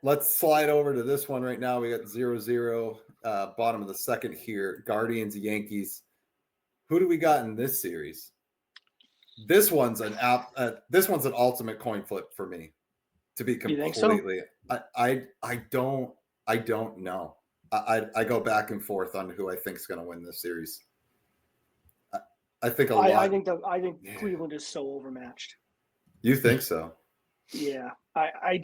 let's slide over to this one right now. We got 0-0, bottom of the second here. Guardians, Yankees. Who do we got in this series? This one's an ultimate coin flip for me. To be completely, I don't know. I go back and forth on who I think is going to win this series. I think I think Cleveland is so overmatched. You think so? Yeah, I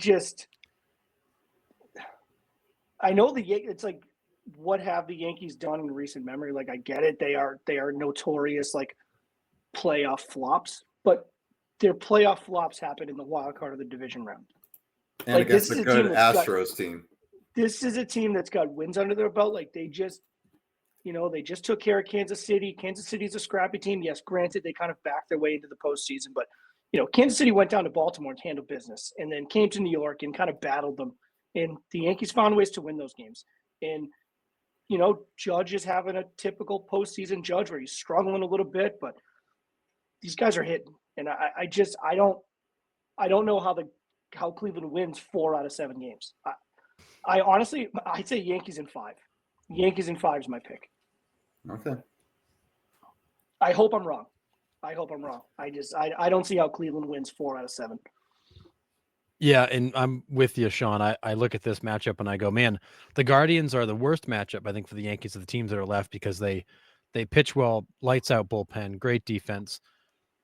know it's like, what have the Yankees done in recent memory? Like, I get it, they are notorious like playoff flops, but their playoff flops happen in the wild card of the division round. And like, against a good Astros team. This is a team that's got wins under their belt. Like, they just took care of Kansas City. Kansas City's a scrappy team. Yes, granted, they kind of backed their way into the postseason, but Kansas City went down to Baltimore and handled business, and then came to New York and kind of battled them. And the Yankees found ways to win those games. And Judge is having a typical postseason Judge where he's struggling a little bit, but these guys are hitting. And I don't know how Cleveland wins 4 out of 7 games. I honestly, I'd say Yankees in 5. Yankees in 5 is my pick. Okay. I hope I'm wrong. I don't see how Cleveland wins 4 out of 7. Yeah, and I'm with you, Sean. I look at this matchup and I go, man, the Guardians are the worst matchup, I think, for the Yankees of the teams that are left, because they pitch well, lights out bullpen, great defense,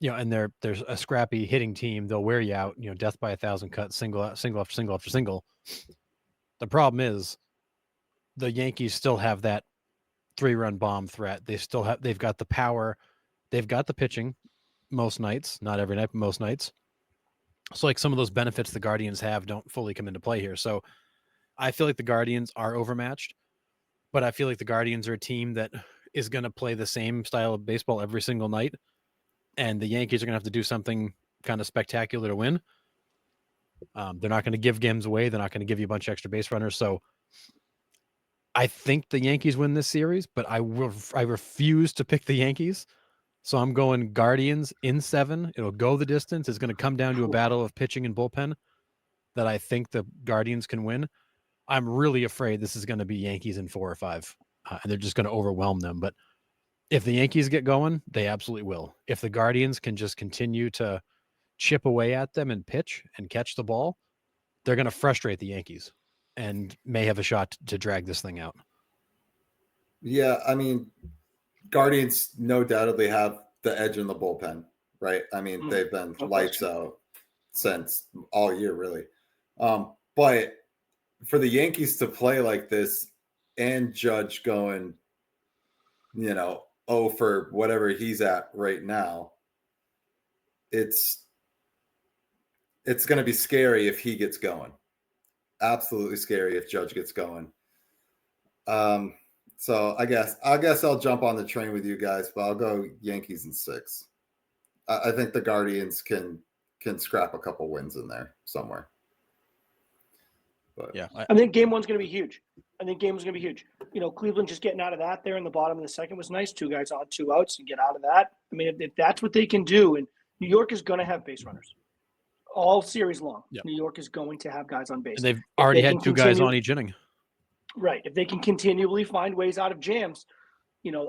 and there's a scrappy hitting team. They'll wear you out, death by 1,000 cuts, single after single after single. The problem is the Yankees still have that 3-run bomb threat. They've got the power, they've got the pitching most nights, not every night, but most nights. So like some of those benefits the Guardians have don't fully come into play here. So I feel like the Guardians are overmatched, but I feel like the Guardians are a team that is going to play the same style of baseball every single night. And the Yankees are going to have to do something kind of spectacular to win. They're not going to give games away. They're not going to give you a bunch of extra base runners. So I think the Yankees win this series, but I refuse to pick the Yankees. So I'm going Guardians in 7. It'll go the distance. It's going to come down to a battle of pitching and bullpen that I think the Guardians can win. I'm really afraid this is going to be Yankees in 4 or 5, and they're just going to overwhelm them. But if the Yankees get going, they absolutely will. If the Guardians can just continue to chip away at them and pitch and catch the ball, they're going to frustrate the Yankees and may have a shot to drag this thing out. Yeah, I mean, Guardians no doubtedly have the edge in the bullpen, right? I mean, they've been lights out since all year, really. But for the Yankees to play like this and Judge going, 0 for whatever he's at right now, it's going to be scary if he gets going. Absolutely scary if Judge gets going. So I guess I'll jump on the train with you guys, but I'll go Yankees in 6. I think the Guardians can scrap a couple wins in there somewhere. But yeah, I think game 1's going to be huge. Cleveland just getting out of that there in the bottom of the second was nice. 2 guys on, 2 outs, and get out of that. I mean, if that's what they can do, and New York is going to have base runners all series long. Yep. New York is going to have guys on base. And they've already had 2 guys on each inning. Right. If they can continually find ways out of jams,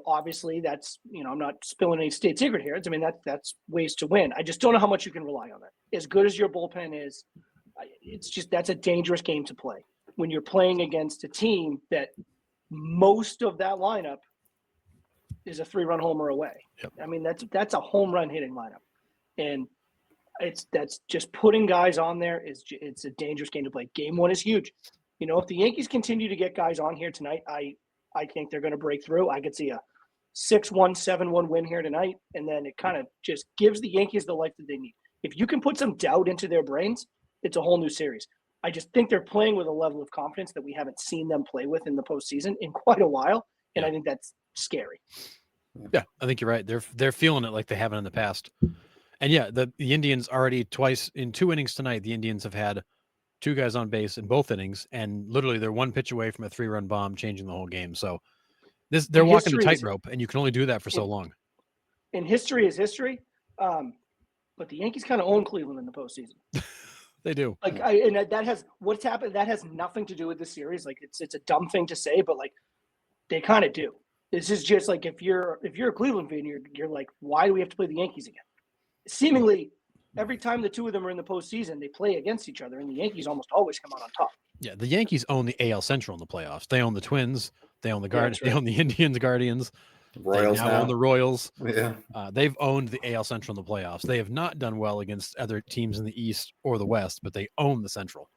obviously that's, I'm not spilling any state secret here. I mean, that's ways to win. I just don't know how much you can rely on that. As good as your bullpen is, it's just, that's a dangerous game to play when you're playing against a team that most of that lineup is a 3-run homer away. Yep. I mean, that's a home run hitting lineup. And that's just putting guys on there it's a dangerous game to play. Game 1 is huge. If the Yankees continue to get guys on here tonight, I think they're going to break through. I could see a 6-1, 7-1 win here tonight, and then it kind of just gives the Yankees the life that they need. If you can put some doubt into their brains, it's a whole new series. I just think they're playing with a level of confidence that we haven't seen them play with in the postseason in quite a while, and I think that's scary. Yeah, I think you're right. They're feeling it like they haven't in the past. And yeah, the Indians already twice in 2 innings tonight, the Indians have had 2 guys on base in both innings, and literally they're 1 pitch away from a 3-run bomb changing the whole game. So they're walking the tightrope, and you can only do that for so long. And history is history, but the Yankees kind of own Cleveland in the postseason. They do. Like, and that has what's happened. That has nothing to do with the series. Like, it's a dumb thing to say, but like, they kind of do. This is just like if you're a Cleveland fan, you're like, why do we have to play the Yankees again? Seemingly, every time the two of them are in the postseason, they play against each other, and the Yankees almost always come out on top. Yeah, the Yankees own the AL Central in the playoffs. They own the Twins. They own the Guardians. right. They own the Indians, Guardians. Royals they now own the Royals. Yeah. They've owned the AL Central in the playoffs. They have not done well against other teams in the East or the West, but they own the Central.